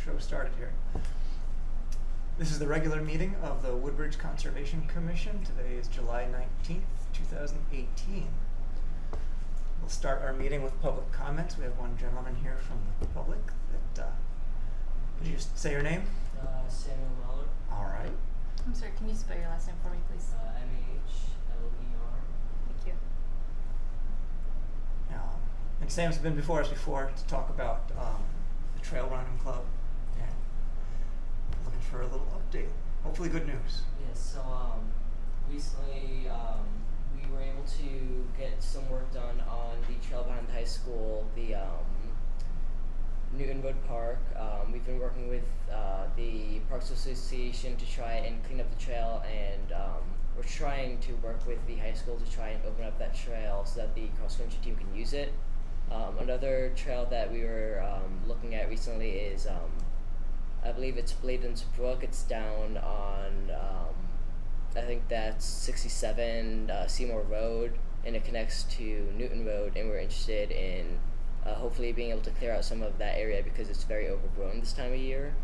show started here. This is the regular meeting of the Woodbridge Conservation Commission. Today is July 19th, 2018. We'll start our meeting with public comments. We have one gentleman here from the public. Could you just say your name? Samuel Muller. All right. I'm sorry, can you spell your last name for me, please? M-A-H-L-E-R. Thank you. And Sam's been before us before to talk about the trail running club. And looking for a little update. Hopefully good news. Yes, so recently we were able to get some work done on the trail behind the high school, the Newton Road Park. We've been working with the Parks Association to try and clean up the trail, and we're trying to work with the high school to try and open up that trail so that the cross country team can use it. Another trail that we were looking at recently is, I believe it's Bladen's Brook. It's down on, I think that's 67 Seymour Road, and it connects to Newton Road, and we're interested in hopefully being able to clear out some of that area because it's very overgrown this time of year.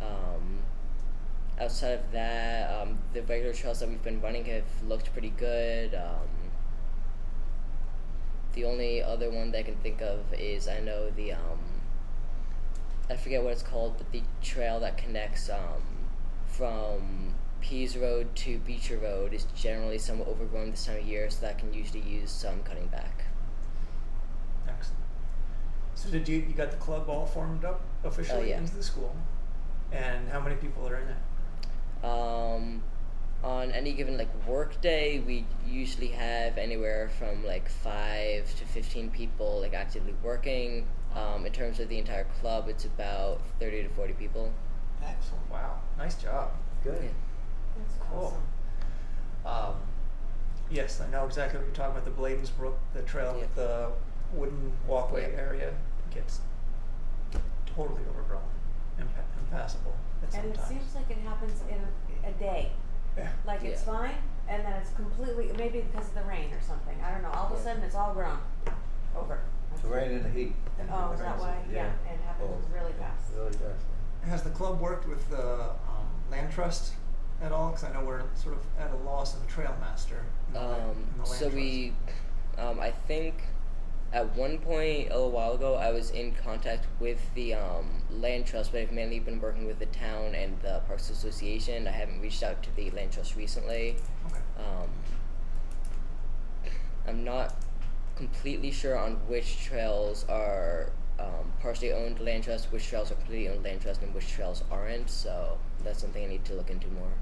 Mm-hmm. Outside of that, the regular trails that we've been running have looked pretty good. The only other one that I can think of is, I know the, I forget what it's called, but the trail that connects from Pease Road to Beecher Road is generally somewhat overgrown this time of year, so that can usually use some cutting back. Excellent. So did you got the club all formed up officially into the school? And how many people are in it? On any given work day, we usually have anywhere from 5 to 15 people actively working. In terms of the entire club, it's about 30 to 40 people. Excellent. Wow. Nice job. Good. Yeah. That's cool. Awesome. Yes, I know exactly what you're talking about. The Bladen's Brook, the trail with the wooden walkway area gets totally overgrown, impassable at some And it times. seems like it happens in a day. Yeah. It's fine, and then it's completely, maybe because of the rain or something. I don't know. All of a sudden, it's all grown. Over. It's the rain and the heat. Oh, is that why? Yeah, it happens really fast. Really fast. Has the club worked with the land trust at all? Because I know we're sort of at a loss of a trail master in the land So trust. we, I think at one point a little while ago, I was in contact with the land trust, but I've mainly been working with the town and the Parks Association. I haven't reached out to the land trust recently. Okay. I'm not completely sure on which trails are partially owned land trust, which trails are completely owned land trust, and which trails aren't. So that's something I need to look into more.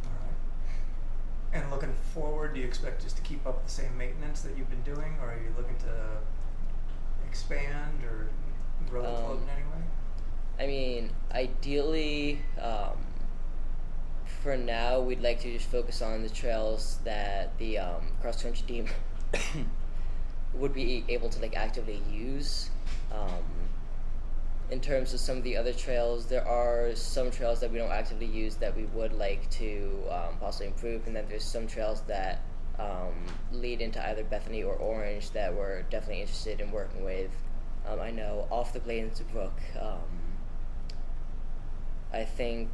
All right. And looking forward, do you expect just to keep up the same maintenance that you've been doing, or are you looking to expand or grow the club in any way? I mean, ideally, for now, we'd like to just focus on the trails that the cross country team would be able to actively use. In terms of some of the other trails, there are some trails that we don't actively use that we would like to possibly improve, and then there's some trails that lead into either Bethany or Orange that we're definitely interested in working with. I know off the Bladen's Brook, I think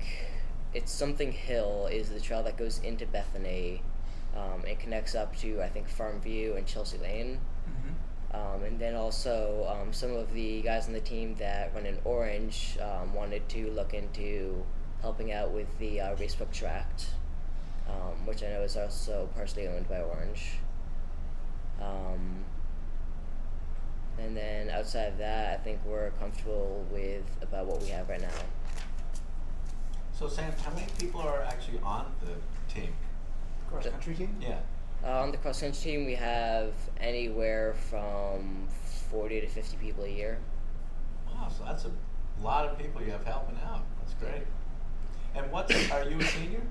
it's something Hill is the trail that goes into Bethany. It connects up to, I think, Farm View and Chelsea Lane. Mm-hmm. And then also some of the guys on the team that run in Orange wanted to look into helping out with the Racebook Tract, which I know is also partially owned by Orange. And then outside of that, I think we're comfortable with about what we have right now. So Sam, how many people are actually on the team? Cross country team? Yeah. On the cross country team, we have anywhere from 40 to 50 people a year. Wow, so that's a lot of people you have helping out. That's great. And are you a senior?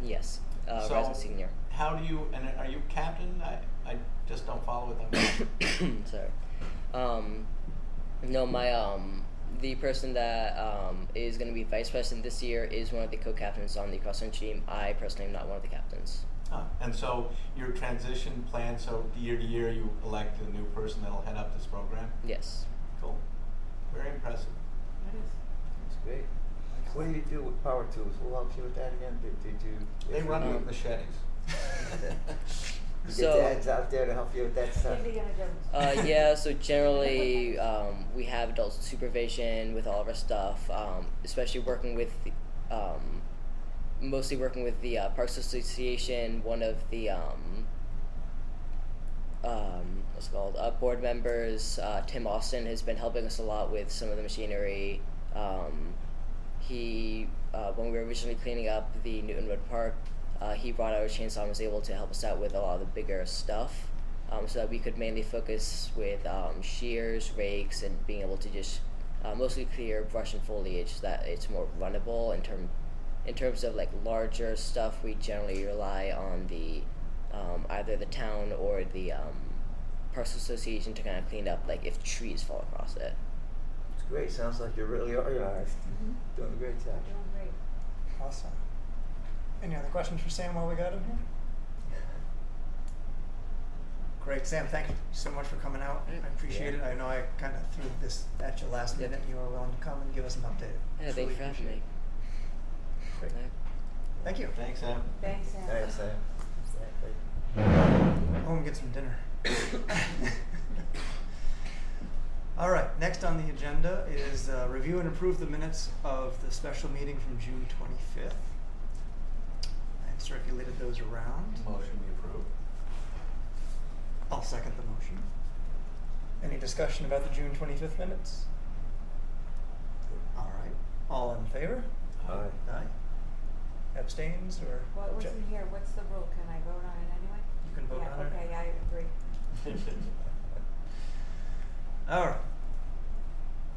Yes, So- rising senior. How do you, and are you captain? I just don't follow with them. Sorry. No, my the person that is going to be vice president this year is one of the co-captains on the cross country team. I personally am not one of the captains. And so your transition plan, so year to year you elect a new person that'll head up this program? Yes. Cool. Very impressive. It is. That's great. What do you do with power tools? Who helps you with that again? Did you? They if run you- with machetes. You So- get dads out there to help you with that stuff. Indiana Jones. Yeah, so generally we have adult supervision with all of our stuff, especially working with, mostly working with the Parks Association. One of the, what's it called, board members, Tim Austin, has been helping us a lot with some of the machinery. He, when we were originally cleaning up the Newton Road Park, he brought out a chainsaw and was able to help us out with a lot of the bigger stuff, so that we could mainly focus with shears, rakes, and being able to just mostly clear brush and foliage so that it's more runnable. In terms of like larger stuff, we generally rely on the either the town or the Parks Association to kind of clean up like if trees fall across it. It's great. Sounds like you're really organized. Doing a great job. Doing great. Awesome. Any other questions for Sam while we got him here? Great, Sam, thank you so much for coming out. I appreciate it. I know I kind of threw this at you last minute. You were willing to come and give us an update. Yeah, thank you for having me. Great. Thank you. Thanks, Sam. Thanks, Sam. Thanks, Sam. Exactly. Home and get some dinner. All right, next on the agenda is review and approve the minutes of the special meeting from June 25th. I had circulated those around. Motion be approved. I'll second the motion. Any discussion about the June 25th minutes? All right, all in favor? Aye. Aye. Abstains or What was object? in here? What's the rule? Can I vote on it anyway? You can vote Yeah, on it. okay, I agree. All right.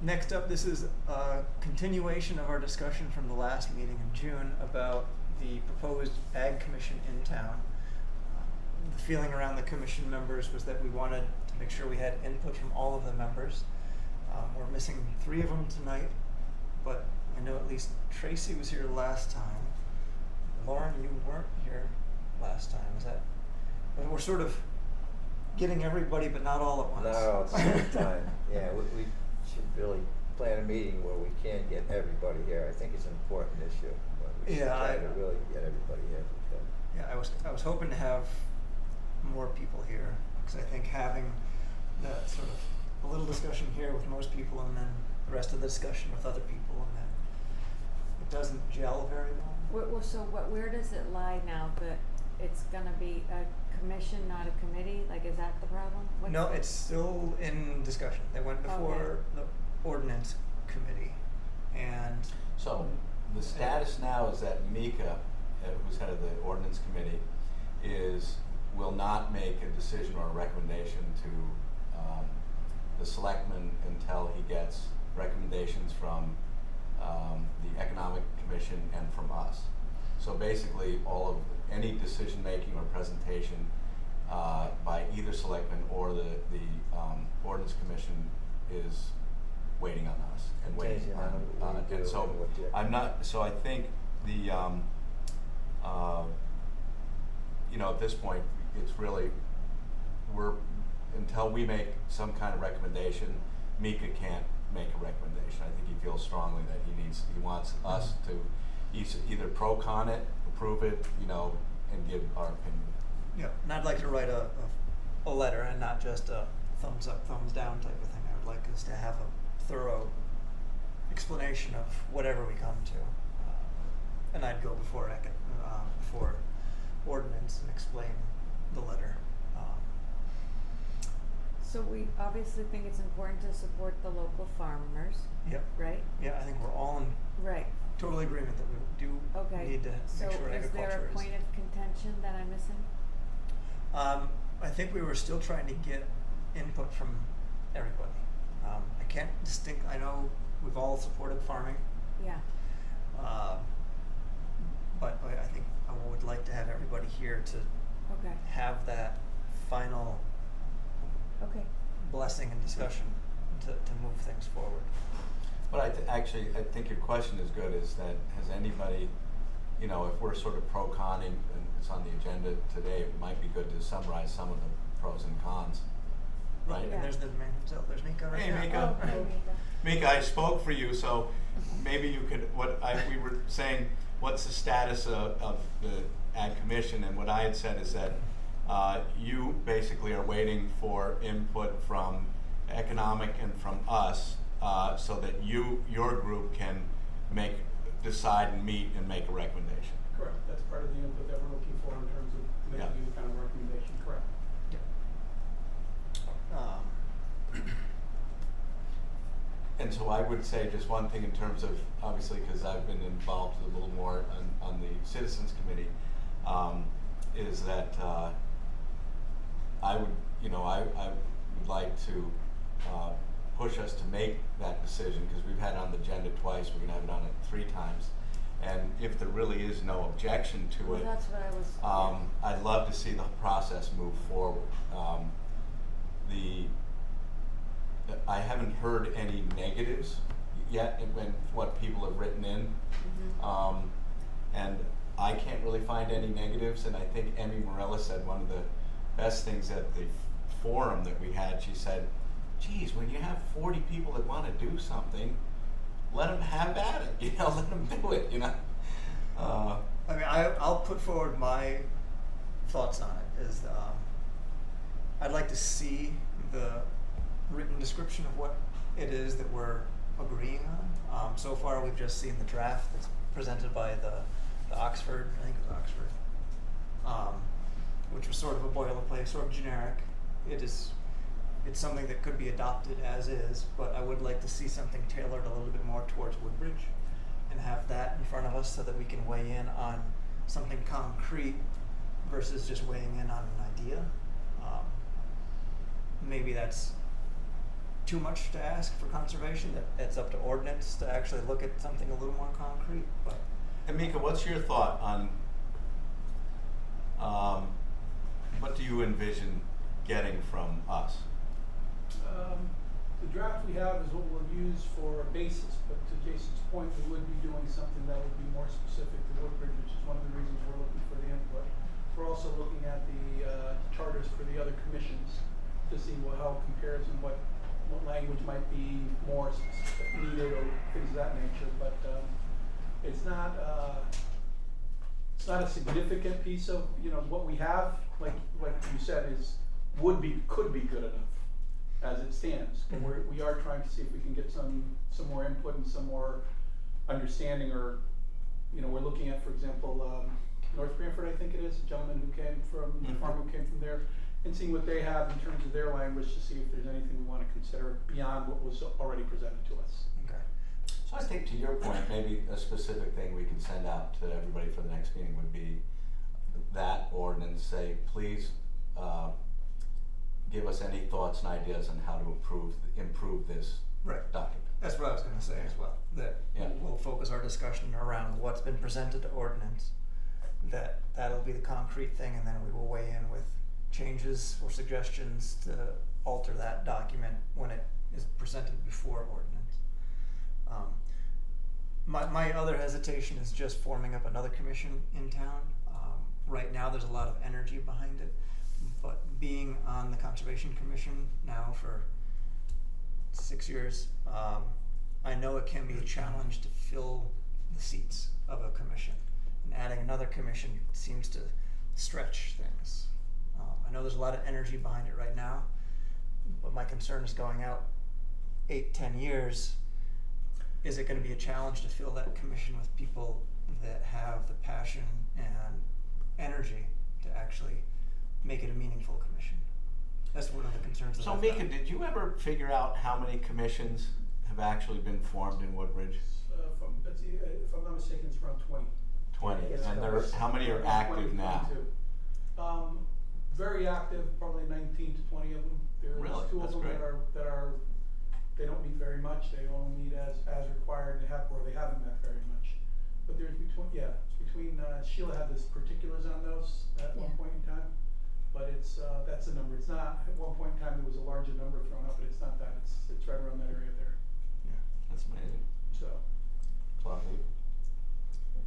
Next up, this is a continuation of our discussion from the last meeting in June about the proposed Ag Commission in town. The feeling around the commission members was that we wanted to make sure we had input from all of the members. We're missing 3 of them tonight, but I know at least Tracy was here last time. Lauren, you weren't here last time. Is that? We're sort of getting everybody, but not all at once. Not all at the same time. Yeah, we should really plan a meeting where we can get everybody here. I think it's an important issue, but we should Yeah, try to really get everybody here if we can. Yeah, I was hoping to have more people here because I think having that sort of a little discussion here with most people and then the rest of the discussion with other people and then it doesn't gel very well. Where does it lie now that it's gonna be a commission, not a committee? Like, is that the problem? No, it's still in discussion. They went before the ordinance committee and So, the status now is that Mika, who's head of the ordinance committee, will not make a decision or a recommendation to the selectmen until he gets recommendations from the economic commission and from us. So basically, all of any decision making or presentation by either selectman or the ordinance commission is waiting on us and waiting Contingent on on what we and do so and what the- I'm not. So I think the at this point it's really until we make some kind of recommendation, Mika can't make a recommendation. I think he feels strongly that he wants us to either pro-con it, approve it, and give our opinion. yeah, and I'd like to write a letter and not just a thumbs up, thumbs down type of thing. I would like us to have a thorough explanation of whatever we come to. And I'd go before ordinance and explain the letter. So we obviously think it's important to support the local farmers, Yep. right? Yeah, I think we're all in Right. total agreement that we do Okay. need to So make sure is there agriculture a point of contention that I'm missing? I think we were still trying to get input from everybody. I can't I know we've all supported farming, Yeah. but I think I would like to have everybody here to Okay. have that final Okay. blessing and discussion to move things forward. But I think your question is good, is that has anybody, if we're sort of pro-conning and it's on the agenda today, it might be good to summarize some of the pros and cons, right? And there's the man himself, there's Mika right Hey, now. Mika. Oh, hey, Mika. Mika, I spoke for you, so maybe you could, we were saying, what's the status of the Ag Commission, and what I had said is that you basically are waiting for input from economic and from us, so that your group can decide and meet and make a recommendation. Correct. That's part of the input that we're looking for in terms of making any kind of recommendation. Correct. And so I would say just one thing in terms of, obviously, because I've been involved a little more on the Citizens Committee, is that I would like to push us to make that decision, because we've had it on the agenda twice, we're going to have it on it 3 times. And if there really is no objection to Well, it, that's what I was. I'd love to see the process move forward. I haven't heard any negatives yet when what people have written in, and I can't really find any negatives. And I think Emmy Morella said one of the best things at the forum that we had. She said, "Geez, when you have 40 people that want to do something, let them have at it. Let them do it. I mean, I'll put forward my thoughts on it. I'd like to see the written description of what it is that we're agreeing on. So far, we've just seen the draft that's presented by the Oxford, I think it was Oxford, which was sort of a boilerplate, sort of generic. It's something that could be adopted as is, but I would like to see something tailored a little bit more towards Woodbridge, and have that in front of us so that we can weigh in on something concrete versus just weighing in on an idea. Maybe that's too much to ask for conservation. That it's up to ordinance to actually look at something a little more concrete. But And Mika, what's your thought on what do you envision getting from us? The draft we have is what we'll use for a basis, but to Jason's point, we would be doing something that would be more specific to Woodbridge, which is one of the reasons we're looking for the input. We're also looking at the charters for the other commissions to see how it compares and what language might be more needed or things of that nature. But it's not a significant piece of what we have. Like you said, could be good enough as it stands. But we are trying to see if we can get some more input and some more understanding, or we're looking at, for example, North Branford, I think it is, a gentleman who came from the farm who came from there, and seeing what they have in terms of their language to see if there's anything we want to consider beyond what was already presented to us. okay. So I think to your point, maybe a specific thing we can send out to everybody for the next meeting would be that ordinance, say, please give us any thoughts and ideas on how to improve this document. That's what I was going to say as well. That we'll focus our discussion around what's been presented to ordinance. That'll be the concrete thing, and then we will weigh in with changes or suggestions to alter that document when it is presented before ordinance. My other hesitation is just forming up another commission in town. Right now there's a lot of energy behind it, but being on the Conservation Commission now for 6 years, I know it can be a challenge to fill the seats of a commission, and adding another commission seems to stretch things. I know there's a lot of energy behind it right now, but my concern is going out 8-10 years. Is it going to be a challenge to fill that commission with people that have the passion and energy to actually make it a meaneful commission? That's one of the concerns. So Mika, did you ever figure out how many commissions have actually been formed in Woodbridge? If I'm not mistaken, it's around 20. 20. And how many are active now? 22. Very active, probably 19 to 20 of them. There's Really? 2 That's of them great. that are they don't meet very much. They only meet as required. They haven't met very much. But there's between Sheila had this particulars on those at one point in time, but that's the number. It's not at one point in time there was a larger number thrown up, but it's not that. It's right around that area there. Yeah, that's amazing. So. Lovely.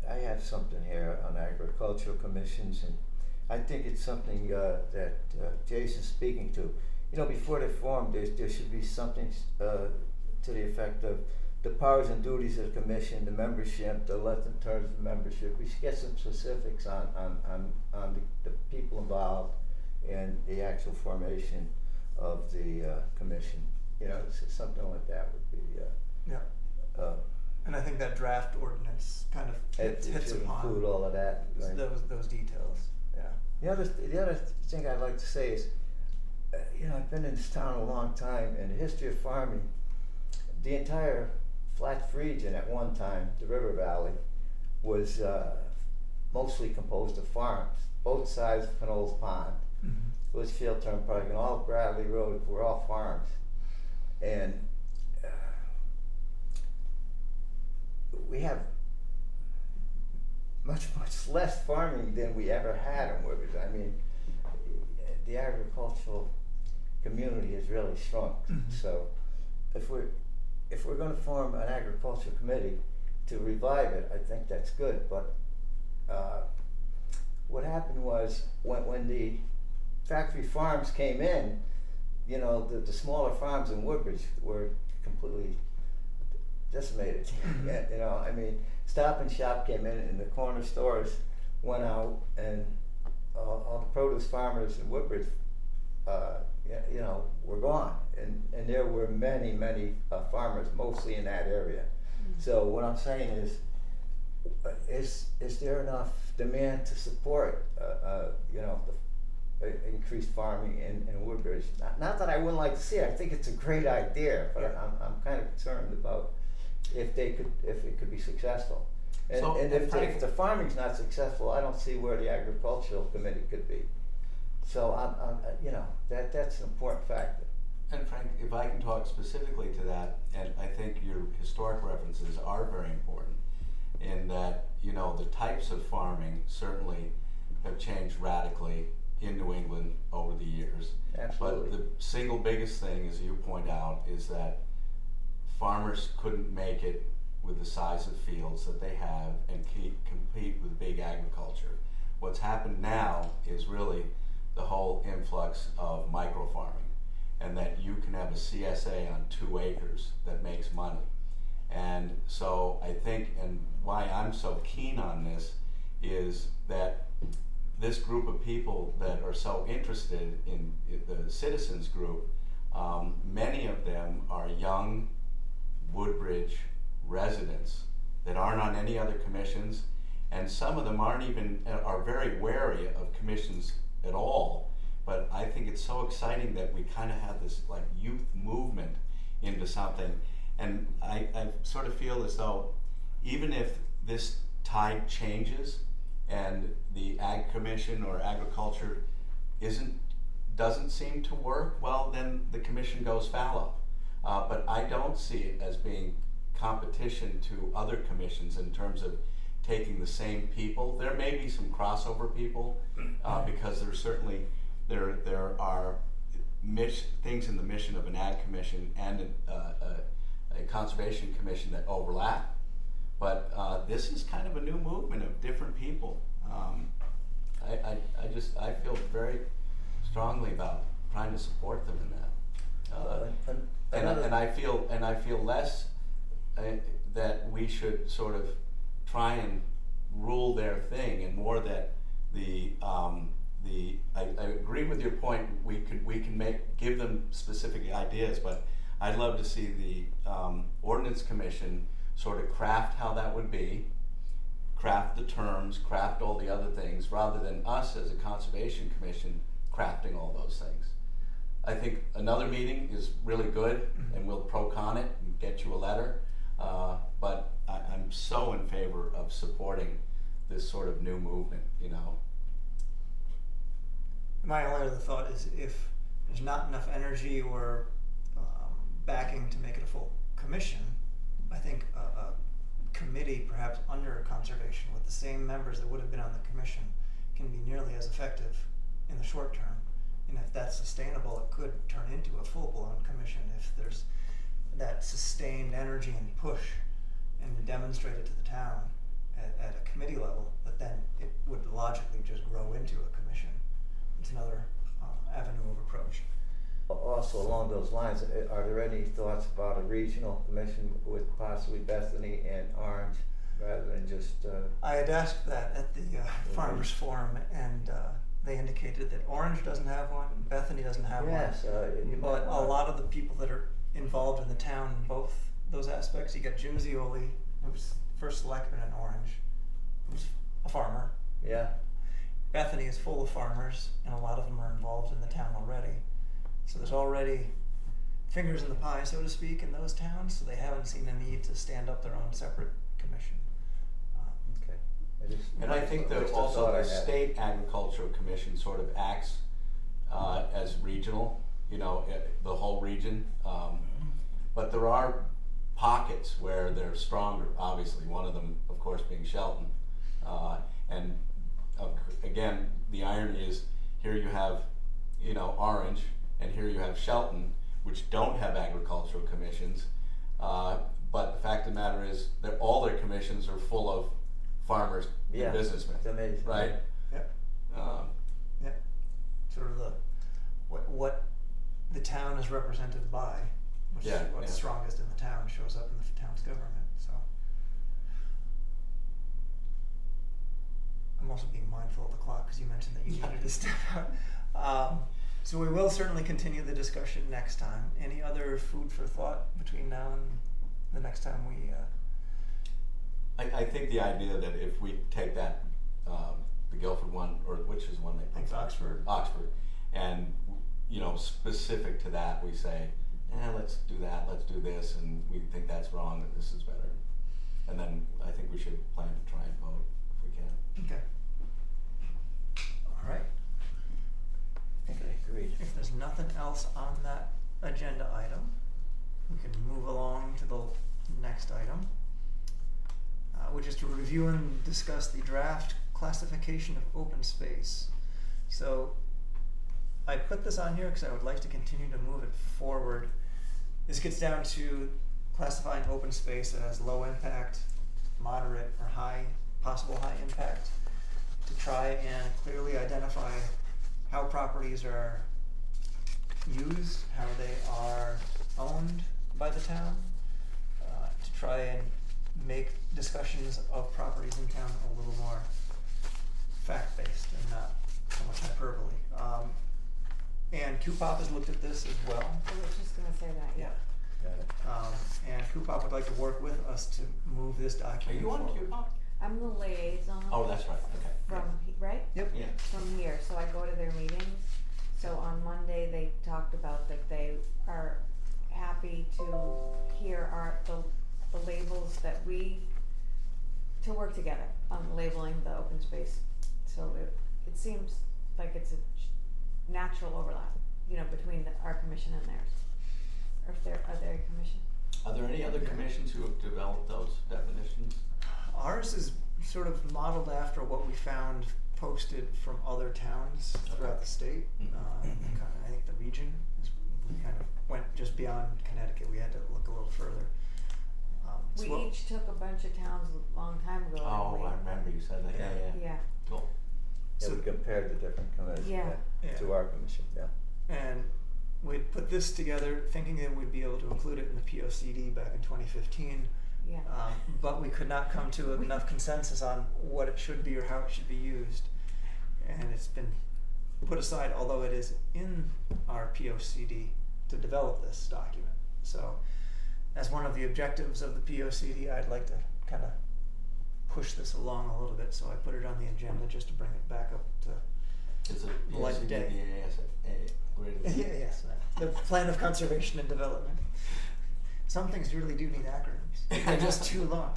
I have something here on agricultural commissions, and I think it's something that Jason's speaking to. Before they form, there should be something to the effect effect of the powers and duties of the commission, the membership, the length and terms of membership. We should get some specifics on the people involved and the actual formation of the commission. You know, something like that would be. Yeah. And I think that draft ordinance kind of It hits should upon include all of that. Right? those details. Yeah. The other thing I'd like to say is, you know, I've been in this town a long time, and the history of farming, the entire Flats region at one time, the River Valley, was mostly composed of farms. Both sides of Pinol's Pond, Litchfield Turnpike, and all of Bradley Road were all farms. And we have much less farming than we ever had in Woodbridge. I mean, the agricultural community has really shrunk. So if we're going to form an agriculture committee to revive it, I think that's good. But what happened was when the factory farms came in, you know, the smaller farms in Woodbridge were completely decimated. You know, I mean, Stop and Shop came in, and the corner stores went out, and all the produce farmers in Woodbridge, you know, were gone, and there were many farmers, mostly in that area. So what I'm saying is there enough demand to support, you know, the increased farming in Woodbridge? Not that I wouldn't like to see it. I think it's a great idea, but I'm kind of concerned about if it could be successful. And, So, and if Frank, the farming's not successful, I don't see where the agricultural committee could be. So I'm you know, that's an important factor. And Frank, if I can talk specifically to that, and I think your historic references are very important in that, you know, the types of farming certainly have changed radically in New England over the years. Absolutely. But the single biggest thing, as you point out, is that farmers couldn't make it with the size of fields that they have and compete with big agriculture. What's happened now is really the whole influx of micro farming, and that you can have a CSA on 2 acres that makes money. And so I think, and why I'm so keen on this, is that this group of people that are so interested in the citizens group, many of them are young Woodbridge residents that aren't on any other commissions, and some of them are very wary of commissions at all. But I think it's so exciting that we kind of have this like youth movement into something, and I sort of feel as though even if this tide changes and the Ag Commission or agriculture doesn't seem to work, well, then the commission goes fallow. But I don't see it as being competition to other commissions in terms of taking the same people. There may be some crossover people because there are things in the mission of an Ag Commission and a Conservation Commission that overlap. But this is kind of a new movement of different people. I feel very strongly about trying to support them in that. And I feel less that we should sort of try and rule their thing, and more that I agree with your point. We can give them specific ideas, but I'd love to see the ordinance commission sort of craft how that would be, craft the terms, craft all the other things, rather than us as a conservation commission crafting all those things. I think another meeting is really good, and we'll pro-con it and get you a letter, but I'm so in favor of supporting this sort of new movement, you know. My only other thought is if there's not enough energy or backing to make it a full commission, I think a committee perhaps under conservation with the same members that would have been on the commission can be nearly as effective in the short term. And if that's sustainable, it could turn into a full-blown commission if there's that sustained energy and push and demonstrate it to the town at a committee level, but then it would logically just grow into a commission. It's another avenue of approach. Also along those lines, are there any thoughts about a regional commission with possibly Bethany and Orange rather than just, I had asked that at the Farmers Forum, and they indicated that Orange doesn't have one, Bethany doesn't have yes, one. you might But a want- lot of the people that are involved in the town in both those aspects, you got Jim Zioli, who was first selectman in Orange, who's a farmer. Yeah, Bethany is full of farmers, and a lot of them are involved in the town already. So there's already fingers in the pie, so to speak, in those towns, so they haven't seen the need to stand up their own separate commission. okay. And I think that Just a also thought I the had. state agricultural commission sort of acts as regional, the whole region. But there are pockets where they're stronger, obviously, one of them, of course, being Shelton. And again, the irony is, here you have, Orange, and here you have Shelton, which don't have agricultural commissions. But the fact of the matter is, all their commissions are full of farmers Yeah, and businessmen, it's amazing. right? Yep. Yep. Sort of what the town is represented by, which is Yeah, what's yeah. strongest in the town shows up in the town's government. So I'm also being mindful of the clock because you mentioned that you needed to step out. So we will certainly continue the discussion next time. Any other food for thought between now and the next time we? I think the idea that if we take that, the Guilford one, or which is the one they I think picked? Oxford. Oxford, and specific to that, we say, let's do that, let's do this, and we think that's wrong, that this is better. And then I think we should plan to try and vote if we can. Okay. All right. I think I agreed. If there's nothing else on that agenda item, we can move along to the next item, which is to review and discuss the draft classification of open space. So I put this on here because I would like to continue to move it forward. This gets down to classifying open space as low impact, moderate, or possible high impact, to try and clearly identify how properties are used, how they are owned by the town, to try and make discussions of properties in town a little more fact-based and not so much hyperbole. And QPOP has looked at this as well. I was just gonna say that, yeah. Got it. And QPOP would like to work with us to move this Are document you on forward. QPOP? I'm the liaison. Oh, that's right, okay. Right? Yep. Yeah. From here, so I go to their meetings. So on Monday, they talked about that they are happy to hear the labels that to work together on labeling the open space. So it seems like it's a natural overlap, between our commission and theirs. Or if are they a commission? Are there any other commissions who have developed those definitions? Ours is sort of modeled after what we found posted from other towns throughout the state. I think the region, we kind of went just beyond Connecticut. We had to look a little further. We each took a bunch of towns a long time ago. Oh, and I remember you said that, yeah. Yeah. Cool. Yeah, So- we compared the different commissions, Yeah. Yeah. to our commission, yeah. And we'd put this together thinking that we'd be able to include it in the POCD back in 2015. Yeah. But we could not come to enough consensus on what it should be or how it should be used. And it's been put aside, although it is in our POCD to develop this document. So as one of the objectives of the POCD, I'd like to kind of push this along a little bit. So I put it on the agenda just to bring it back up to Is it Light of day. yes, the Plan of Conservation and Development. Some things really do need acronyms. They're just too long.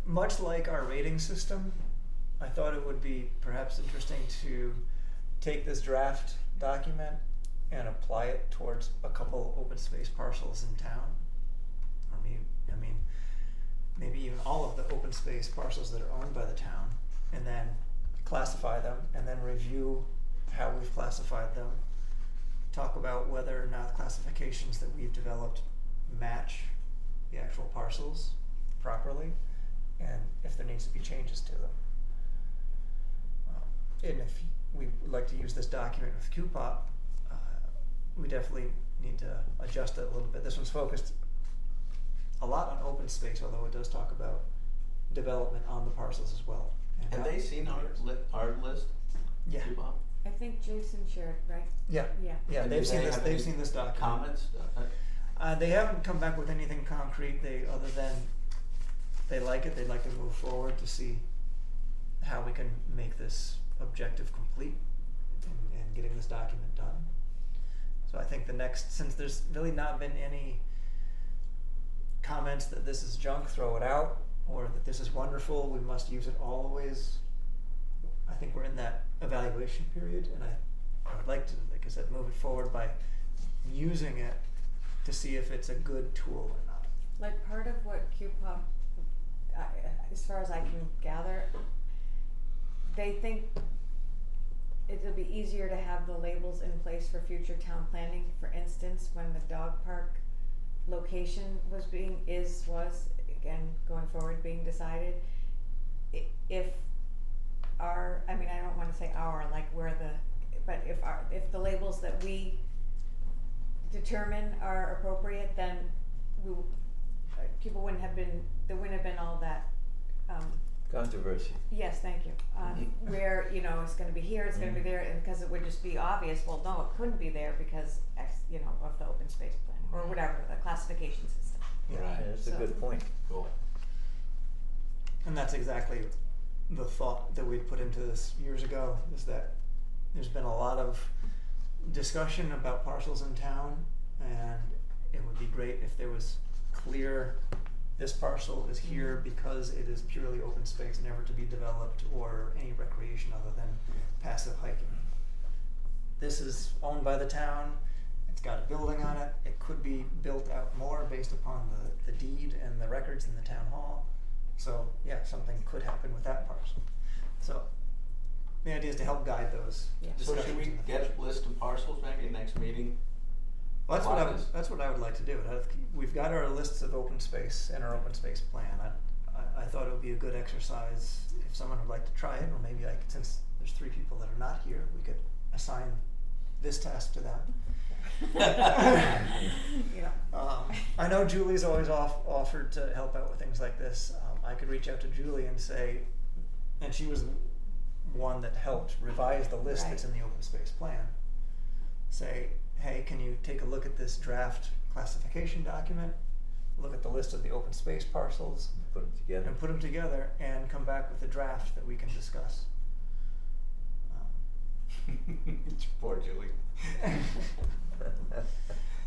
Much like our rating system, I thought it would be perhaps interesting to take this draft document and apply it towards a couple open space parcels in town. Or maybe even all of the open space parcels that are owned by the town, and then classify them and then review how we've classified them. Talk about whether or not classifications that we've developed match the actual parcels properly, and if there needs to be changes to them. and if we would like to use this document with QPOP, we definitely need to adjust it a little bit. This one's focused a lot on open space, although it does talk about development on the parcels as well. And Have how- they seen our list? Yeah. Bob? I think Jason shared, right? Yeah. Yeah. Yeah, And they've do seen they this. have They've any seen this document. Comments? They haven't come back with anything concrete. Other than they like it. They'd like to move forward to see how we can make this objective complete and getting this document done. So I think since there's really not been any comments that this is junk, throw it out, or that this is wonderful, we must use it always. I think we're in that evaluation period, and I would like to, like I said, move it forward by using it to see if it's a good tool or not. Like part of what QPOP, as far as I can gather, they think it'll be easier to have the labels in place for future town planning. For instance, when the dog park location was again going forward being decided, if I don't want to say if the labels that we determine are appropriate, then there wouldn't have been all that Controversy. yes, thank you. Where, it's gonna be here, it's gonna be there, and because it would just be obvious, well, no, it couldn't be there because of the open space plan, or whatever, the classification system. Yeah. Right. Yeah, that's a good point. Cool. And that's exactly the thought that we put into this years ago, is that there's been a lot of discussion about parcels in town, and it would be great if there was clear, this parcel is here because it is purely open space, never to be developed or any recreation other than passive hiking. This is owned by the town, it's got a building on it, it could be built out more based upon the deed and the records in the town hall. So yeah, something could happen with that parcel. So the idea is to help guide those Yeah. So discussions. should we in the get future. a list of parcels maybe next meeting? Well, that's Plot what I would like to do. We've got our lists of open space and our open space plan. I thought it would be a good exercise if someone would like to try it, or maybe since there's 3 people that are not here, we could assign this task to them. Yeah. I know Julie's always offered to help out with things like this. I could reach out to Julie and say, and she was one that helped revise the list that's in the open space plan. Say, hey, can you take a look at this draft classification document, look at the list of the open space parcels, Put them together. and put them together, and come back with a draft that we can discuss. Poor Julie.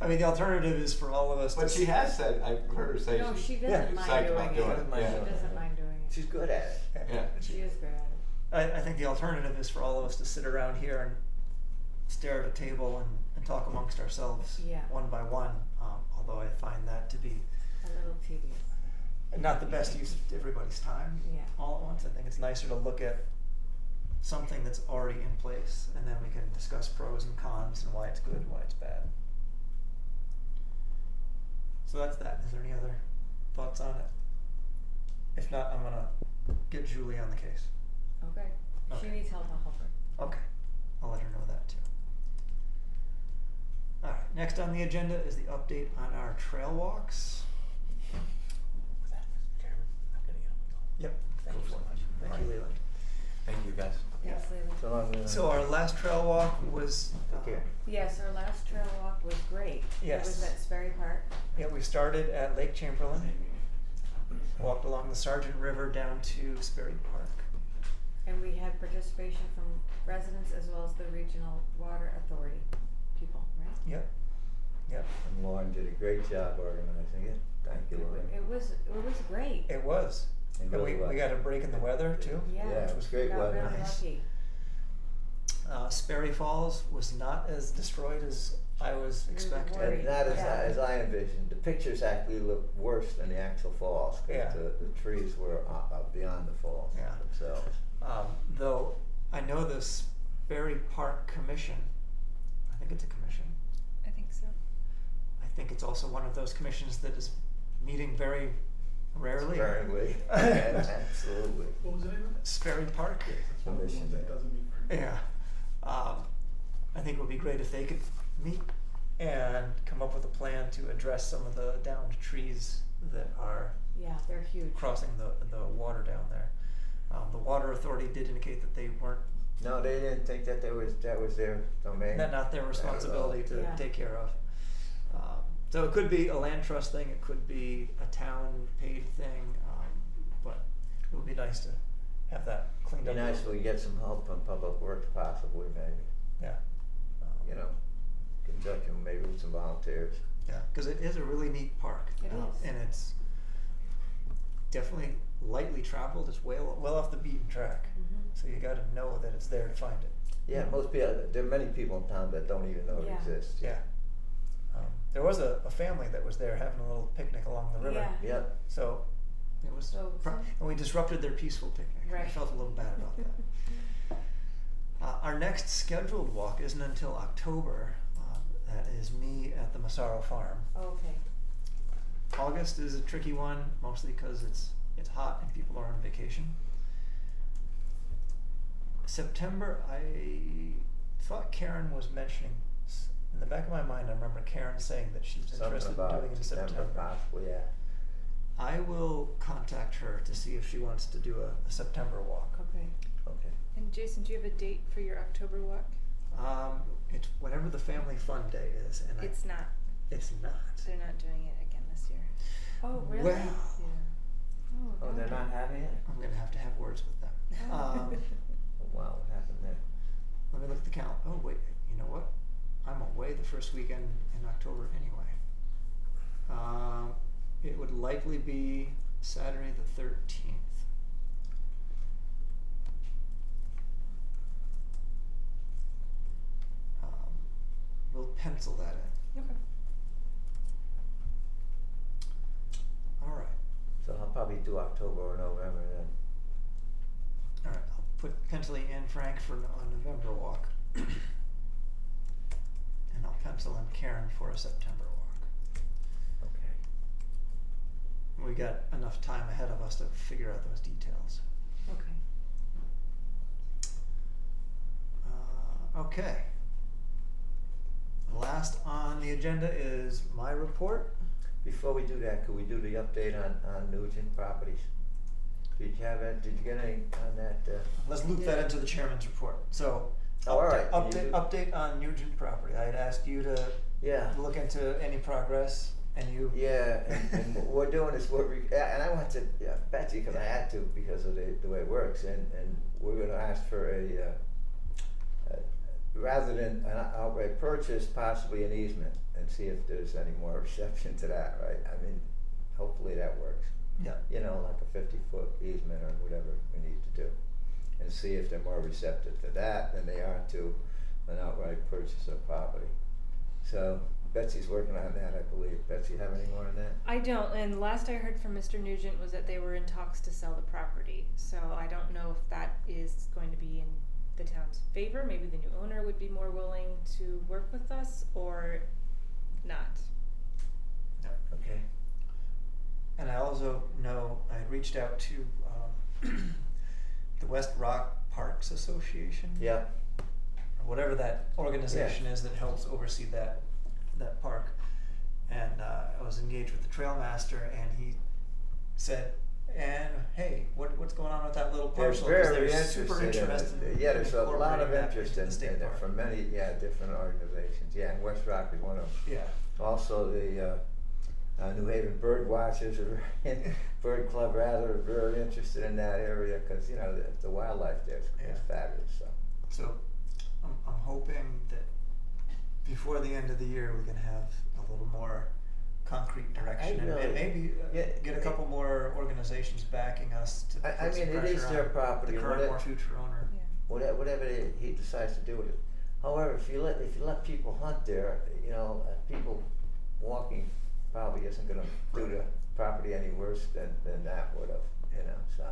I mean, the alternative is for all of us But to she has said, I've heard her say No, she doesn't mind psyched doing about it. doing She it. doesn't mind Yeah. doing She doesn't mind doing it. She's good at it. Yeah. She is good at it. I think the alternative is for all of us to sit around here and stare at a table and talk amongst ourselves Yeah. one by one, although I find that to be A little tedious. not the best use of everybody's time Yeah. all at once. I think it's nicer to look at something that's already in place, and then we can discuss pros and cons and why it's good and why it's bad. So that's that. Is there any other thoughts on it? If not, I'm gonna get Julie on the case. Okay. She Okay. needs help, I'll help her. Okay, I'll let her know that too. Alright, next on the agenda is the update on our trail walks. With that, Mr. Chairman, I'm gonna get on the call. Yep, thank you so much. Thank you, Alright. Leland. Thank you, guys. Yes, Leland. So long, Leland. So our last trail walk was, Take care. Yes, our last trail walk was great. Yes. It was at Sperry Park. yeah, we started at Lake Chamberlain, walked along the Sargent River down to Sperry Park. And we had participation from residents as well as the Regional Water Authority people, right? Yep, yep, And Lauren did a great job organizing it. Thank you, Lauren. It was great. it was. It And really we was. got a break in the weather too. Yeah, it was great we got weather. really Nice. lucky. Sperry Falls was not as destroyed as I was We were expecting. worried. And not Yeah. as I envisioned. The pictures actually looked worse than the actual falls. 'Cause Yeah. the trees were beyond the falls Yeah. themselves. Though I know the Sperry Park Commission, I think it's a commission. I think so. I think it's also one of those commissions that is meeting very Rarely. Sparingly. Absolutely. What was the name of it? Sperry Park. Yes, that's one of the Commission, ones that yeah. doesn't meet very Yeah. I think it would be great if they could meet and come up with a plan to address some of the downed trees that are Yeah, they're huge. crossing the water down there. The water authority did indicate that they weren't, No, they didn't think that was their domain. not their responsibility to Yeah. take care of. So it could be a land trust thing, it could be a town paid thing, but it would be nice to have that cleaned It'd up. be nice if we get some help from Public Works possibly, maybe, Yeah. you know, conjunction maybe with some volunteers. Yeah, because it is a really neat park. It is. And it's definitely lightly traveled. It's well off the beaten track. Mhm. So you got to know that it's there to find it. Yeah, most people, there are many people in town that don't even know it Yeah. exists. Yeah. There was a family that was there having a little picnic along the river. Yeah. Yep. So it was, So- and we disrupted their peaceful picnic. I Right. felt a little bad about that. Our next scheduled walk isn't until October. That is me at the Massaro Farm. Okay. August is a tricky one, mostly because it's hot and people are on vacation. September, I thought Karen was mentioning, in the back of my mind, I remember Karen saying that she's Something interested in about doing it in September. possibly, yeah. I will contact her to see if she wants to do a September walk. Okay. Okay. And Jason, do you have a date for your October walk? It's whenever the family fun day is, and It's not. it's not. They're not doing it again this year. Oh, really? Well, Yeah. Oh, they're not having it? I'm gonna have to have words with them. Oh, wow, what happened there? Let me look at the calendar. Oh wait, you know what? I'm away the first weekend in October anyway. It would likely be Saturday the 13th. We'll pencil that in. Okay. All right. So I'll probably do October or November then. All right. I'll put penciling in Frank for a November walk. And I'll pencil in Karen for a September walk. Okay. We got enough time ahead of us to figure out those details. Okay. Okay. Last on the agenda is my report. Before we do that, could we do the update on Nugent properties? Did you have it, did you get any on that, Let's loop that into the chairman's report. So, Oh, all right. You do- update on Nugent property. I had asked you to yeah. look into any progress, and you. Yeah, and what we're doing is and I went to Betsy because I had to because of the way it works, and we're going to ask for a rather than an outright purchase, possibly an easement, and see if there's any more reception to that, right? I mean, hopefully that works. Yeah. You know, like a 50-foot easement or whatever we need to do, and see if they're more receptive to that than they are to an outright purchase of property. So Betsy's working on that, I believe. Betsy, have any more on that? I don't, and last I heard from Mr. Nugent was that they were in talks to sell the property. So I don't know if that is going to be in the town's favor. Maybe the new owner would be more willing to work with us, or not. Okay. And I also know I had reached out to the West Rock Parks Association. Yeah. Or whatever that organization is that helps oversee that park. And I was engaged with the trail master, and he said, "And hey, what's going on with that little parcel?" 'Cause They're very super interested. in it. Yeah, there's a lot of incorporating that interest into in the state it park. from many, different organizations. Yeah, and West Rock is one of them. Yeah. Also, the New Haven Bird Watchers, Bird Club rather, are very interested in that area because, you know, the wildlife there is fabulous. So. I'm hoping that before the end of the year we can have a little more concrete direction, and maybe get a couple more organizations backing us to put I some mean, it pressure is on their property, the current whatever- or future owner. Yeah. Whatever he decides to do with it. However, if you let people hunt there, you know, people walking probably isn't going to do the property any worse than that would have, you know. So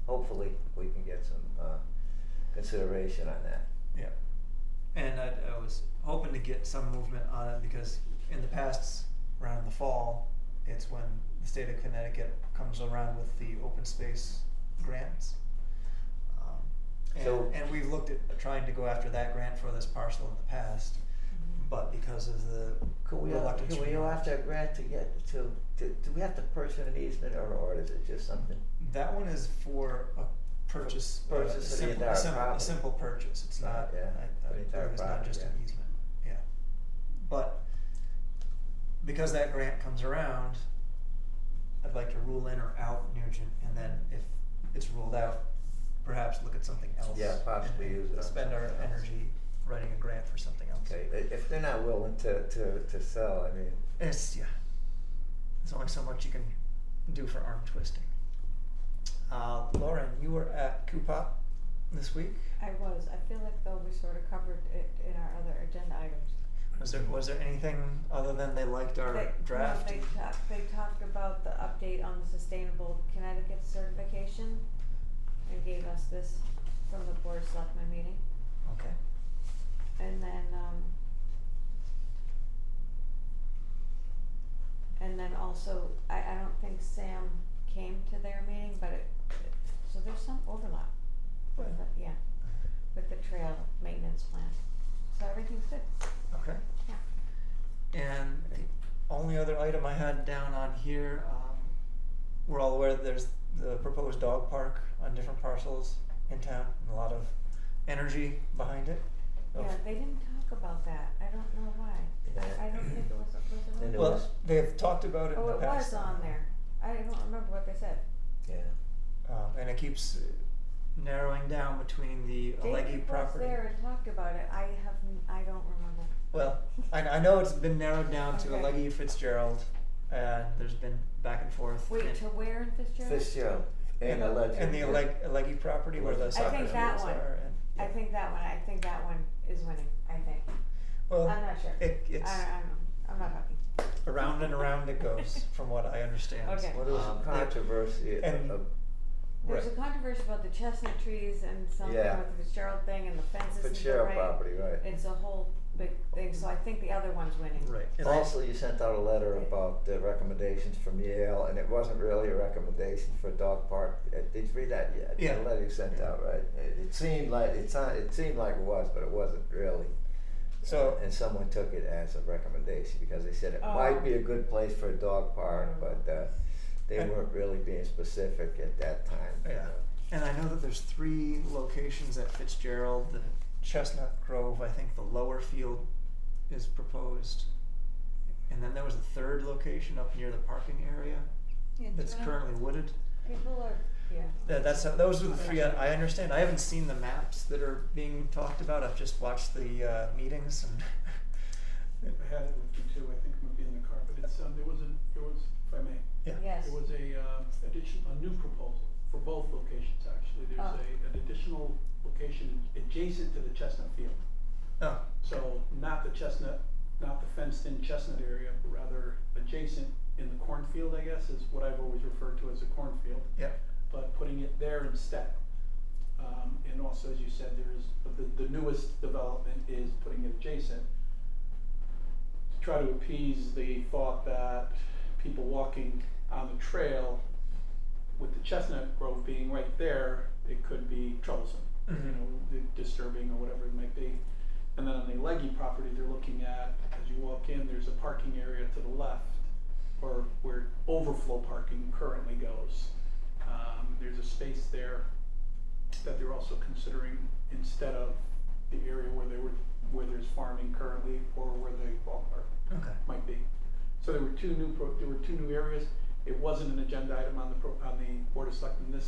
hopefully we can get some consideration on that. Yeah. And I was hoping to get some movement on it because in the past, around the fall, it's when the state of Connecticut comes around with the open space grants. So- And we've looked at trying to go after that grant for this parcel in the past, but because of the Can we reluctance. go from- after a grant to get to, do we have to purchase an easement or is it just something? That one is for a purchase, Purchase a of the simple, entire a simple, a property. simple purchase, it's Right, not, yeah, I for the entire believe it's not property, just an yeah. easement, yeah. But, because that grant comes around, I'd like to rule in or out Nugent, and then if it's ruled out, perhaps look at something else. Yeah, possibly and use it on spend our something else. energy writing a grant for something else. Okay, if they're not willing to sell, I mean, It's, yeah, there's only so much you can do for arm twisting. Lauren, you were at Coupop this week. I feel like though we sort of covered it in our other agenda items. Was there anything other than they liked our draft? No, they talked about the update on the Sustainable Connecticut certification and gave us this from the Board of Selectmen meeting. Okay. And then also, I don't think Sam came to their meeting, but so there's some overlap. With Right. the, yeah, with the trail maintenance plan. So everything's good. Okay. Yeah. And the only other item I had down on here, we're all aware that there's the proposed dog park on different parcels in town, and a lot of energy behind it. Yeah, they didn't talk about that. I don't know why. I don't think it was And on it Well, was- they've talked about it in Oh, the it past. was on there. I don't remember what they said. yeah. And it keeps narrowing down between the Alleghi David was property. there and talked about it. I don't remember. Well, I know it's been narrowed down to Okay. Alleghi Fitzgerald, and there's been back and forth. Wait, and- to where in Fitzgerald? Fitzgerald and and alleged. and the Alleghi property where the I soccer think that fields one. are. And, I think that one is winning, I think. well, I'm not sure. it's I don't know. I'm not talking. around and around it goes, from what I understand. Okay. Well, there was some controversy and- There's Right. a controversy about the chestnut trees and something Yeah. with the Fitzgerald thing and the fences and Fitzgerald right. property, right. It's a whole big thing, so I think the other one's winning. Right. And Also, you sent out a letter about the recommendations from Yale, and it wasn't really a recommendation for a dog park. Did you read that yet? Yeah. The letter you sent Yeah. out, right? It seemed like it seemed like it was, but it wasn't really. So- and someone took it as a recommendation because they said it Oh. might be a good place for a dog park, Oh. but they And- weren't really being specific at that time. you Yeah. know. And I know that there's 3 locations at Fitzgerald. The Chestnut Grove, I think the lower field is proposed. And then there was a 3rd location up near the parking area that's currently wooded. People are, yeah. Those are the 3 I understand. I haven't seen the maps that are being talked about. I've just watched the meetings and I had it with you too, I think it might be in the car, but it's, there was, if I may, yeah. Yes. there was a new proposal for both locations, actually. There's Oh. an additional location adjacent to the Chestnut Field. Oh, So not the fenced-in Chestnut area, but rather adjacent in the cornfield, I guess, is what I've always referred to as a cornfield. yeah. But putting it there instead. And also, as you said, the newest development is putting it adjacent to try to appease the thought that people walking on the trail with the Chestnut Grove being right there, it could be troublesome, disturbing or whatever it might be. And then on the Leggy property, they're looking at, as you walk in, there's a parking area to the left, or where overflow parking currently goes. There's a space there that they're also considering instead of the area where there's farming currently, or where the ballpark Okay. might be. So there were two new areas. It wasn't an agenda item on the Board of Selectmen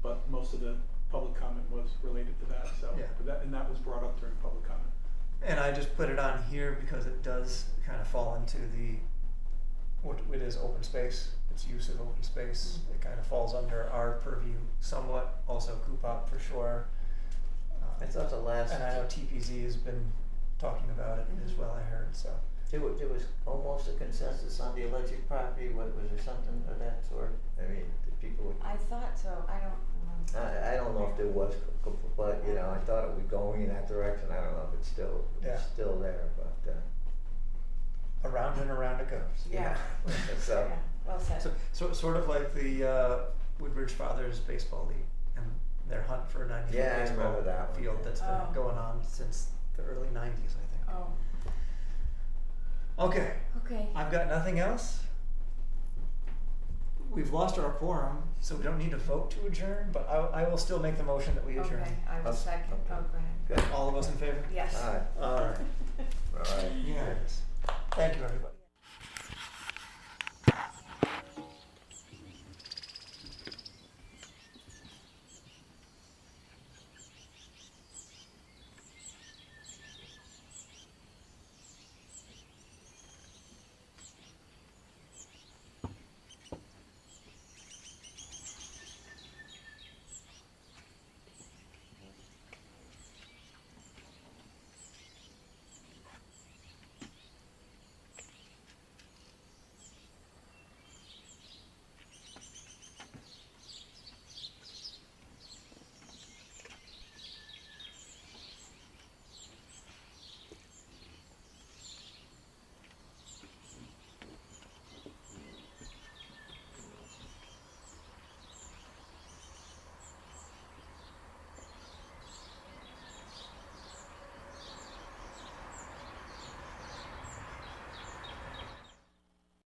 but most of the public comment was related to that. So Yeah. that was brought up during public comment. And I just put it on here because it does kind of fall into what it is open space. Its use of open space. It kind of falls under our purview somewhat. Also Coupop for sure. I thought the last. And I know TPZ has been talking about it as well, I heard, so. There was almost a consensus on the alleged property. Was there something of that sort? I mean, the people would. I thought so. I don't remember. I don't know if there was, but I thought it was going in that direction. I don't know if it's still there, but Around and around it goes. Yeah. so Yeah. Well said. So sort of like the Woodbridge Fathers Baseball League and their hunt for a 90-foot Yeah, I baseball remember that one, field yeah. that's been Oh. going on since the early 90s, I think. Oh, Okay, okay. I've got nothing else. We've lost our quorum, so we don't need to vote to adjourn, but I will still make the motion that we adjourn. Okay, I will Okay. second. Oh, go ahead. Good. All of us in favor? Yes. All right. All right. All right. Unanimous. Thank you, everybody.